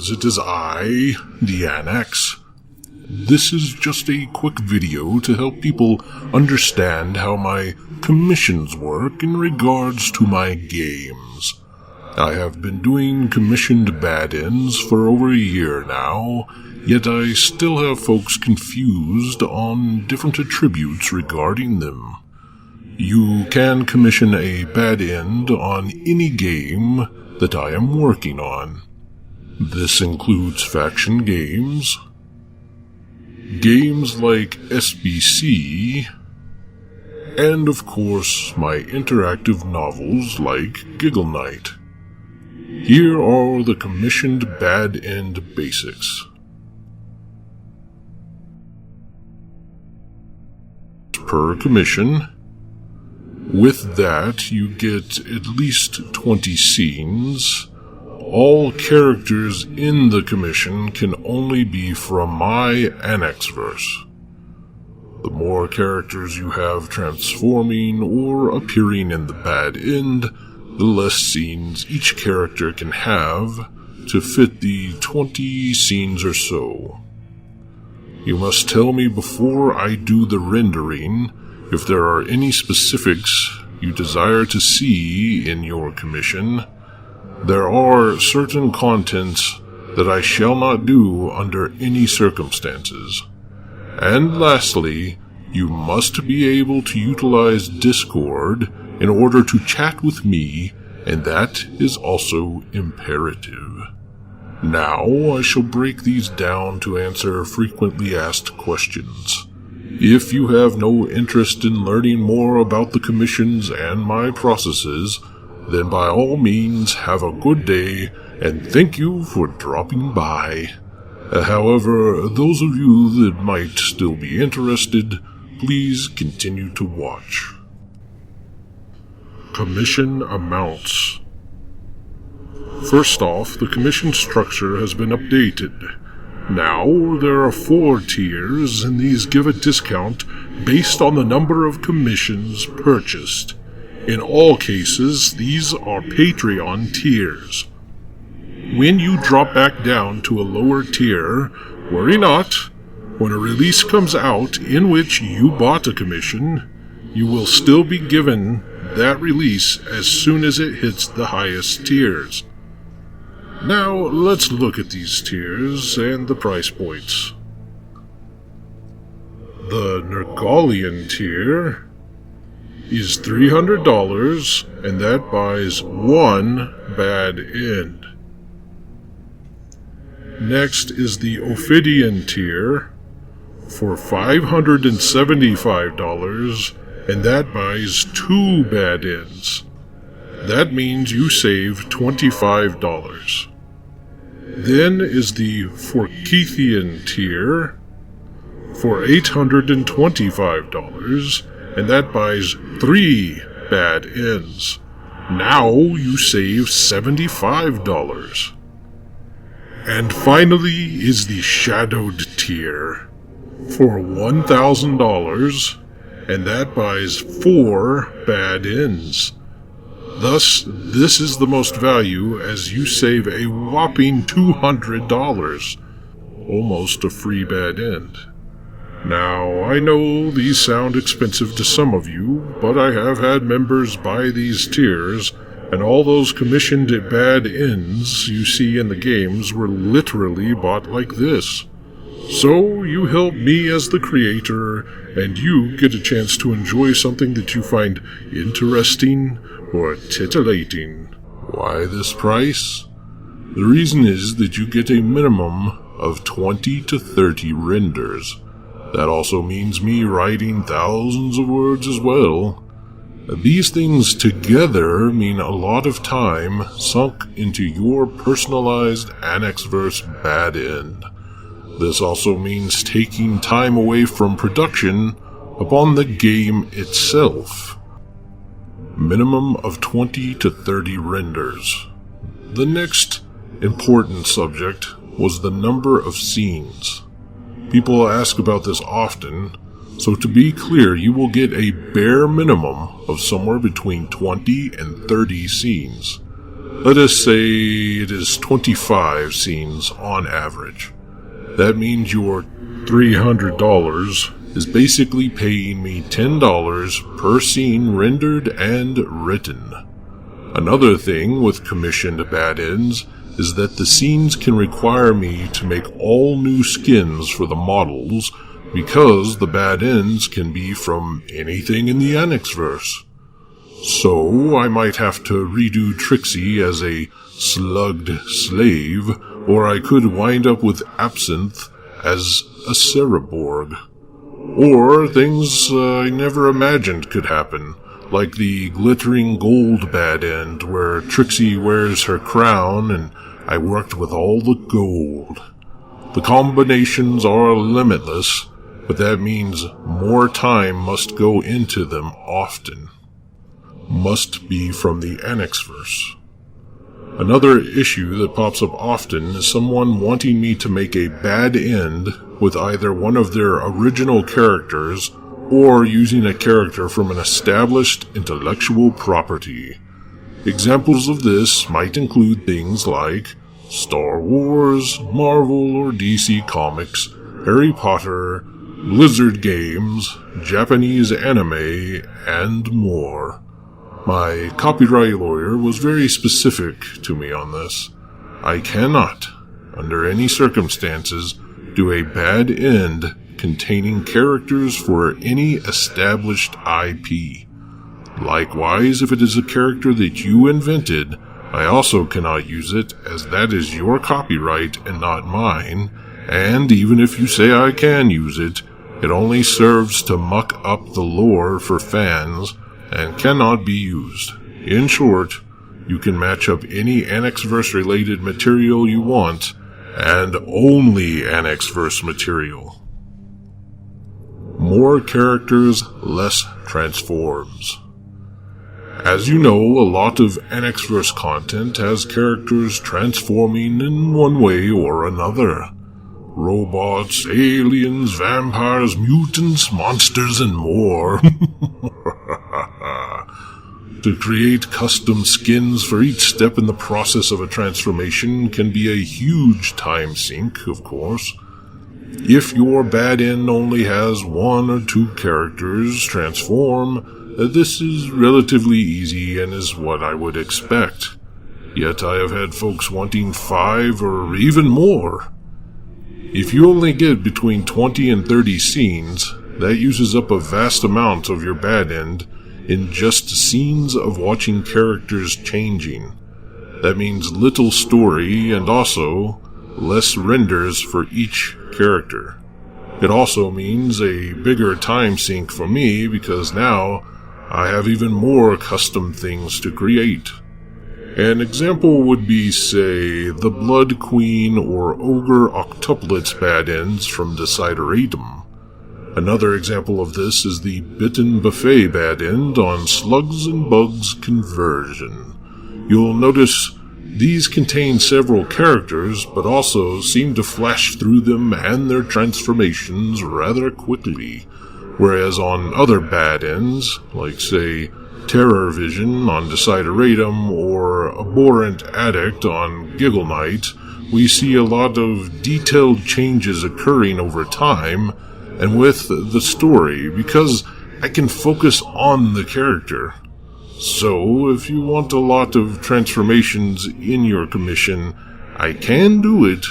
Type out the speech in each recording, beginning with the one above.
friends, it is I, the Anax. This is just a quick video to help people understand how my commissions work in regards to my games. I have been doing commissioned bad-ends for over a year now, yet I still have folks confused on different attributes regarding them. You can commission a bad end on any game that I am working on. This includes faction games, games like SBC, and of course my interactive novels like Giggle Night. Here are the commissioned bad end basics. Per commission. With that, you get at least 20 scenes. All characters in the commission can only be from my Anaxverse. The more characters you have transforming or appearing in the bad end, the less scenes each character can have to fit the 20 scenes or so. You must tell me before I do the rendering if there are any specifics you desire to see in your commission. There are certain contents that I shall not do under any circumstances. And lastly, you must be able to utilize Discord in order to chat with me, and that is also imperative. Now I shall break these down to answer frequently asked questions. If you have no interest in learning more about the commissions and my processes, then by all means have a good day, and thank you for dropping by. However, those of you that might still be interested, please continue to watch. Commission amounts. First off, the commission structure has been updated. Now, there are 4 tiers, and these give a discount based on the number of commissions purchased. In all cases, these are Patreon tiers. When you drop back down to a lower tier, worry not. When a release comes out in which you bought a commission, you will still be given that release as soon as it hits the highest tiers. Now, let's look at these tiers and the price points. The Nergalian tier is $300, and that buys 1 bad end. Next is the Ophidian tier for $575, and that buys 2 bad ends. That means you save $25. Then is the Forkeithian tier for $825, and that buys 3 bad ends. Now you save $75. And finally is the Shadowed tier for $1,000, and that buys 4 bad ends. Thus, this is the most value as you save a whopping $200, almost a free bad end. Now, I know these sound expensive to some of you, but I have had members buy these tiers, and all those commissioned bad ends you see in the games were literally bought like this. So, you help me as the creator, and you get a chance to enjoy something that you find interesting or titillating. Why this price? The reason is that you get a minimum of 20 to 30 renders. That also means me writing thousands of words as well. These things together mean a lot of time sunk into your personalized Anaxverse bad end. This also means taking time away from production upon the game itself. Minimum of 20 to 30 renders. The next important subject was the number of scenes. People ask about this often, so to be clear, you will get a bare minimum of somewhere between 20 and 30 scenes. Let us say it is 25 scenes on average. That means your $300 is basically paying me $10 per scene rendered and written. Another thing with commissioned bad ends is that the scenes can require me to make all new skins for the models because the bad ends can be from anything in the Anaxverse. So I might have to redo Trixie as a slugged slave, or I could wind up with Absinthe as a Cereborg. Or things I never imagined could happen, like the glittering gold bad end where Trixie wears her crown and I worked with all the gold. The combinations are limitless, but that means more time must go into them often. Must be from the Anaxverse. Another issue that pops up often is someone wanting me to make a bad end with either one of their original characters or using a character from an established intellectual property. Examples of this might include things like Star Wars, Marvel or DC Comics, Harry Potter, Blizzard games, Japanese anime, and more. My copyright lawyer was very specific to me on this. I cannot, under any circumstances, do a bad end containing characters for any established IP. Likewise, if it is a character that you invented, I also cannot use it, as that is your copyright and not mine, and even if you say I can use it, it only serves to muck up the lore for fans and cannot be used. In short, you can match up any Anaxverse-related material you want, and only Anaxverse material. More characters, less transforms. As you know, a lot of Anaxverse content has characters transforming in one way or another. Robots, aliens, vampires, mutants, monsters, and more. To create custom skins for each step in the process of a transformation can be a huge time sink, of course. If your bad end only has 1 or 2 characters transform, this is relatively easy and is what I would expect. Yet I have had folks wanting 5 or even more. If you only get between 20 and 30 scenes, that uses up a vast amount of your bad end in just scenes of watching characters changing. That means little story and also less renders for each character. It also means a bigger time sink for me because now I have even more custom things to create. An example would be, say, the Blood Queen or Ogre Octuplets bad ends from Desideratum. Another example of this is the Bitten Buffet bad end on Slugs and Bugs Conversion. You'll notice these contain several characters, but also seem to flash through them and their transformations rather quickly, whereas on other bad ends, like say Terror Vision on Desideratum or Abhorrent Addict on Giggle Night, we see a lot of detailed changes occurring over time and with the story, because I can focus on the character. So, if you want a lot of transformations in your commission, I can do it,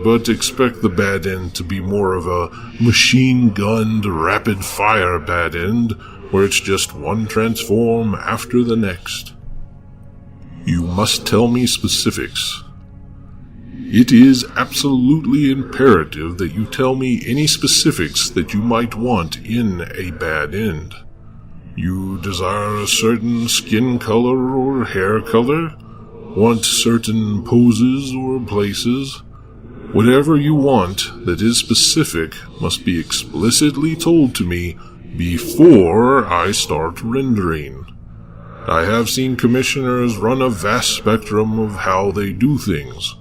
but expect the bad end to be more of a machine-gunned, rapid-fire bad end, where it's just one transform after the next. You must tell me specifics. It is absolutely imperative that you tell me any specifics that you might want in a bad end. You desire a certain skin color or hair color? Want certain poses or places? Whatever you want that is specific must be explicitly told to me before I start rendering. I have seen commissioners run a vast spectrum of how they do things.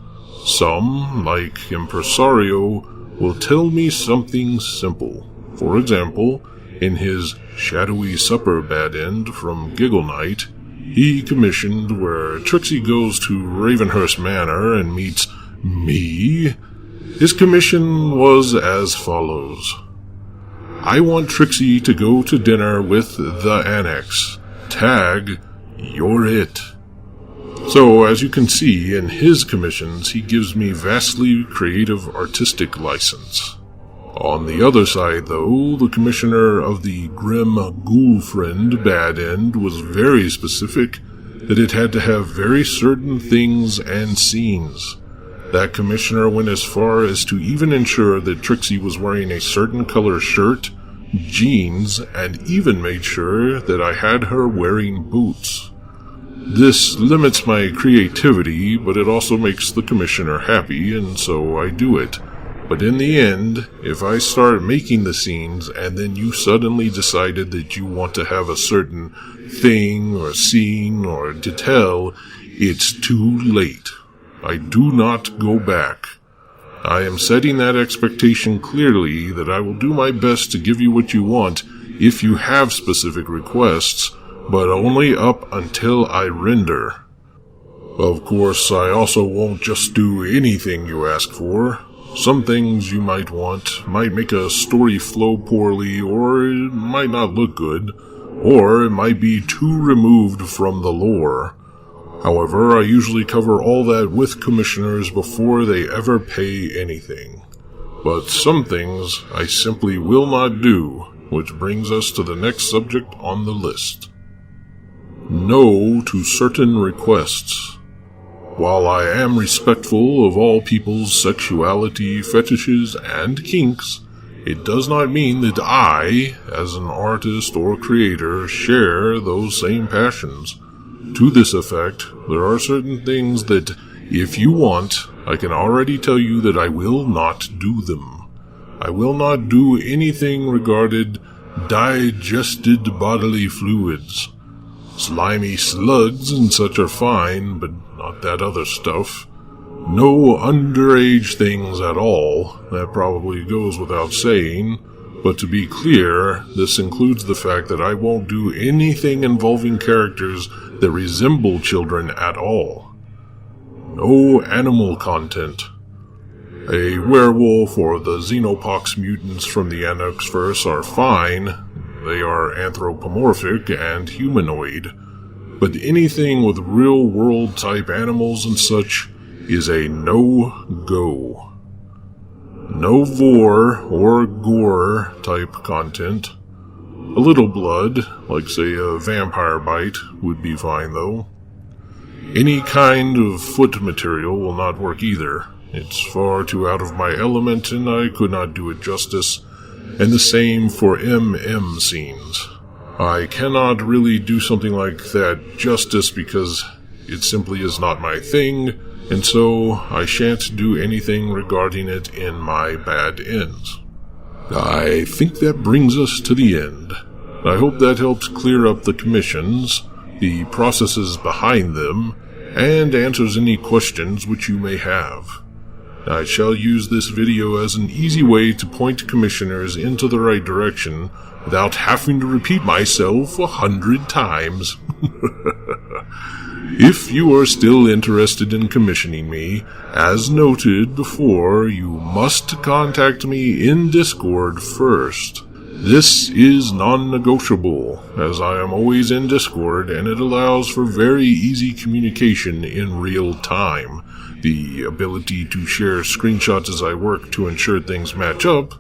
Some, like Impresario, will tell me something simple. For example, in his Shadowy Supper bad end from Giggle Night, he commissioned where Trixie goes to Ravenhurst Manor and meets me. His commission was as follows. I want Trixie to go to dinner with the Annex. Tag, you're it. So, as you can see, in his commissions, he gives me vastly creative artistic license. On the other side, though, the commissioner of the Grim Ghoul Friend Bad End was very specific that it had to have very certain things and scenes. That commissioner went as far as to even ensure that Trixie was wearing a certain color shirt, jeans, and even made sure that I had her wearing boots. This limits my creativity, but it also makes the commissioner happy, and so I do it. But in the end, if I start making the scenes and then you suddenly decided that you want to have a certain thing or scene or detail, it's too late. I do not go back. I am setting that expectation clearly that I will do my best to give you what you want if you have specific requests, but only up until I render. Of course, I also won't just do anything you ask for. Some things you might want might make a story flow poorly, or it might not look good, or it might be too removed from the lore. However, I usually cover all that with commissioners before they ever pay anything. But some things I simply will not do, which brings us to the next subject on the list. No to certain requests. While I am respectful of all people's sexuality, fetishes, and kinks, it does not mean that I, as an artist or creator, share those same passions. To this effect, there are certain things that, if you want, I can already tell you that I will not do them. I will not do anything regarding digested bodily fluids. Slimy slugs and such are fine, but not that other stuff. No underage things at all. That probably goes without saying. But to be clear, this includes the fact that I won't do anything involving characters that resemble children at all. No animal content. A werewolf or the Xenopox mutants from the Anaxverse are fine. They are anthropomorphic and humanoid. But anything with real-world type animals and such is a no-go. No vor or gore type content. A little blood, like say a vampire bite, would be fine though. Any kind of foot material will not work either. It's far too out of my element and I could not do it justice. And the same for MM scenes. I cannot really do something like that justice because it simply is not my thing, and so I shan't do anything regarding it in my bad ends. I think that brings us to the end. I hope that helps clear up the commissions, the processes behind them, and answers any questions which you may have. I shall use this video as an easy way to point commissioners into the right direction without having to repeat myself 100 times. If you are still interested in commissioning me, as noted before, you must contact me in Discord first. This is non-negotiable, as I am always in Discord and it allows for very easy communication in real time. The ability to share screenshots as I work to ensure things match up,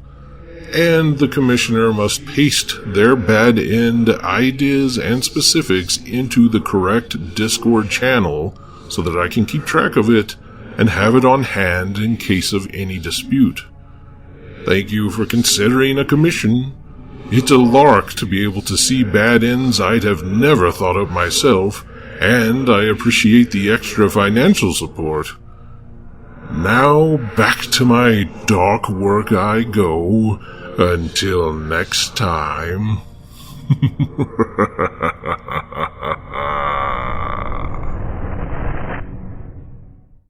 and the commissioner must paste their bad end ideas and specifics into the correct Discord channel so that I can keep track of it and have it on hand in case of any dispute. Thank you for considering a commission. It's a lark to be able to see bad ends I'd have never thought of myself, and I appreciate the extra financial support. Now back to my dark work I go. Until next time.